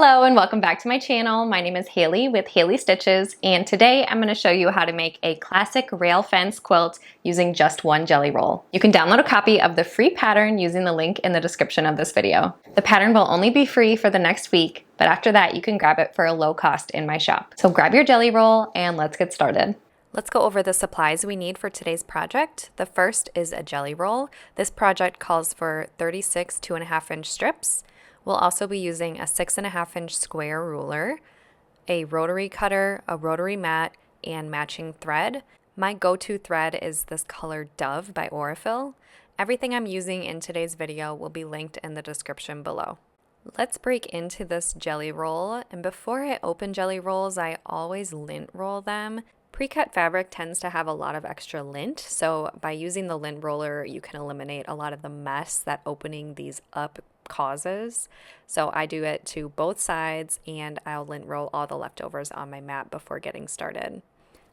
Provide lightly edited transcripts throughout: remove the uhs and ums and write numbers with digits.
Hello and welcome back to my channel. My name is Haley with Haley Stitches, and today I'm going to show you how to make a classic rail fence quilt using just one jelly roll. You can download a copy of the free pattern using the link in the description of this video. The pattern will only be free for the next week, but after that you can grab it for a low cost in my shop. So grab your jelly roll and let's get started. Let's go over the supplies we need for today's project. The first is a jelly roll. This project calls for 36 2.5-inch strips. We'll also be using a 6.5-inch square ruler, a rotary cutter, a rotary mat, and matching thread. My go-to thread is this color Dove by Aurifil. Everything I'm using in today's video will be linked in the description below. Let's break into this jelly roll, and before I open jelly rolls, I always lint roll them. Pre-cut fabric tends to have a lot of extra lint, so by using the lint roller, you can eliminate a lot of the mess that opening these up causes. So I do it to both sides, and I'll lint roll all the leftovers on my mat before getting started.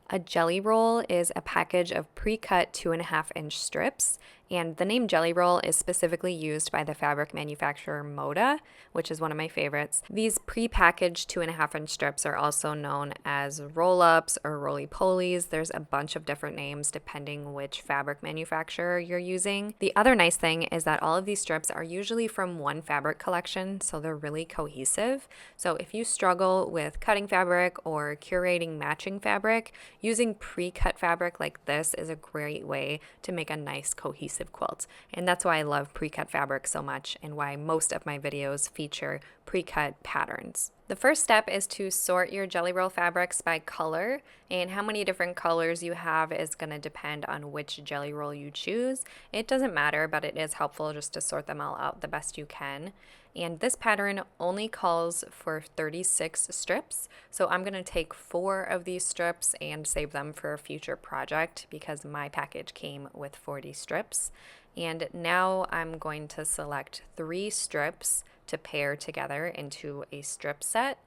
A jelly roll is a package of pre-cut 2.5-inch strips, and the name jelly roll is specifically used by the fabric manufacturer Moda, which is one of my favorites. These pre-packaged 2.5-inch strips are also known as roll-ups or roly-polies. There's a bunch of different names depending which fabric manufacturer you're using. The other nice thing is that all of these strips are usually from one fabric collection, so they're really cohesive. So if you struggle with cutting fabric or curating matching fabric, using pre-cut fabric like this is a great way to make a nice cohesive quilt. And that's why I love pre-cut fabric so much and why most of my videos feature pre-cut patterns. The first step is to sort your jelly roll fabrics by color, and how many different colors you have is going to depend on which jelly roll you choose. It doesn't matter, but it is helpful just to sort them all out the best you can. And this pattern only calls for 36 strips, so I'm going to take 4 of these strips and save them for a future project because my package came with 40 strips. And now I'm going to select 3 strips to pair together into a strip set,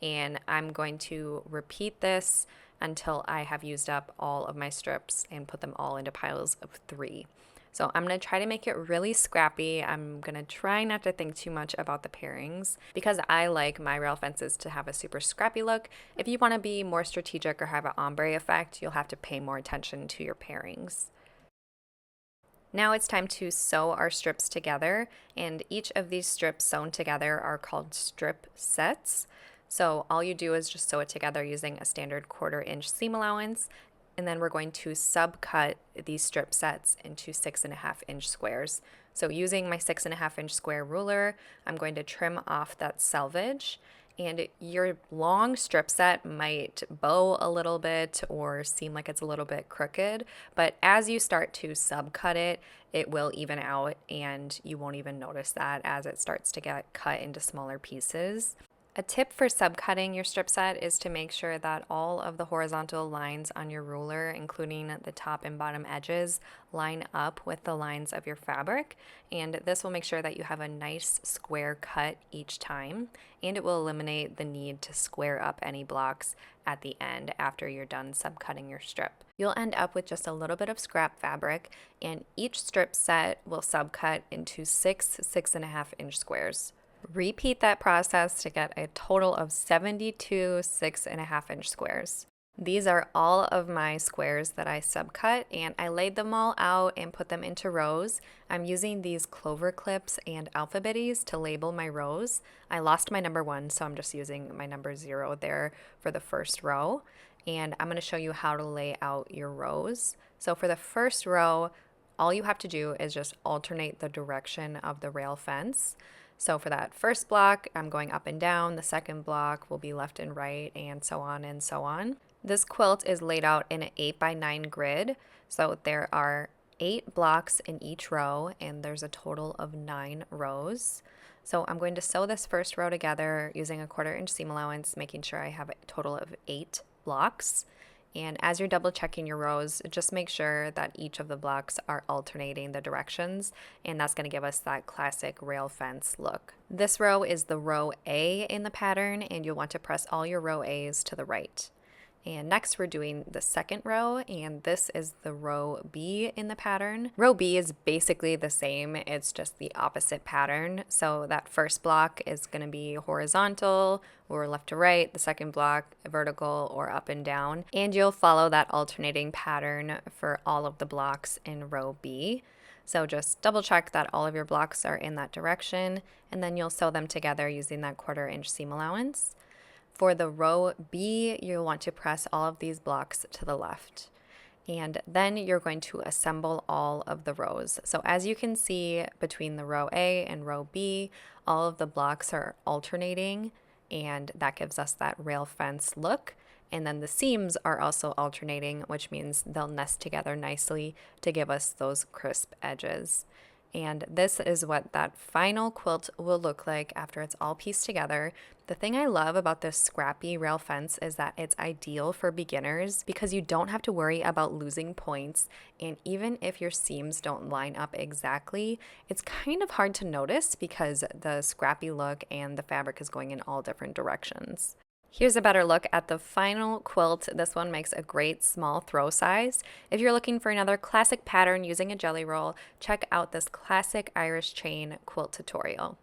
and I'm going to repeat this until I have used up all of my strips and put them all into piles of 3. So I'm going to try to make it really scrappy. I'm going to try not to think too much about the pairings because I like my rail fences to have a super scrappy look. If you want to be more strategic or have an ombre effect, you'll have to pay more attention to your pairings. Now it's time to sew our strips together, and each of these strips sewn together are called strip sets. So all you do is just sew it together using a standard 1/4-inch seam allowance, and then we're going to subcut these strip sets into 6.5-inch squares. So using my 6.5-inch square ruler, I'm going to trim off that selvage. And your long strip set might bow a little bit or seem like it's a little bit crooked, but as you start to subcut it, it will even out and you won't even notice that as it starts to get cut into smaller pieces. A tip for subcutting your strip set is to make sure that all of the horizontal lines on your ruler, including the top and bottom edges, line up with the lines of your fabric. And this will make sure that you have a nice square cut each time, and it will eliminate the need to square up any blocks at the end after you're done subcutting your strip. You'll end up with just a little bit of scrap fabric, and each strip set will subcut into 6 6.5-inch squares. Repeat that process to get a total of 72 6.5-inch squares. These are all of my squares that I subcut, and I laid them all out and put them into rows. I'm using these clover clips and alphabetties to label my rows. I lost my number 1, so I'm just using my number 0 there for the first row. And I'm going to show you how to lay out your rows. So for the first row, all you have to do is just alternate the direction of the rail fence. So for that first block, I'm going up and down. The second block will be left and right, and so on and so on. This quilt is laid out in an 8x9 grid. So there are 8 blocks in each row, and there's a total of 9 rows. So I'm going to sew this first row together using a 1/4-inch seam allowance, making sure I have a total of 8 blocks. And as you're double checking your rows, just make sure that each of the blocks are alternating the directions, and that's going to give us that classic rail fence look. This row is the row A in the pattern, and you'll want to press all your row A's to the right. And next we're doing the second row, and this is the row B in the pattern. Row B is basically the same, it's just the opposite pattern. So that first block is going to be horizontal or left to right, the second block vertical or up and down. And you'll follow that alternating pattern for all of the blocks in row B. So just double check that all of your blocks are in that direction, and then you'll sew them together using that 1/4 inch seam allowance. For the row B, you'll want to press all of these blocks to the left. And then you're going to assemble all of the rows. So as you can see between the row A and row B, all of the blocks are alternating, and that gives us that rail fence look. And then the seams are also alternating, which means they'll nest together nicely to give us those crisp edges. And this is what that final quilt will look like after it's all pieced together. The thing I love about this scrappy rail fence is that it's ideal for beginners because you don't have to worry about losing points. And even if your seams don't line up exactly, it's kind of hard to notice because the scrappy look and the fabric is going in all different directions. Here's a better look at the final quilt. This one makes a great small throw size. If you're looking for another classic pattern using a jelly roll, check out this classic Irish chain quilt tutorial.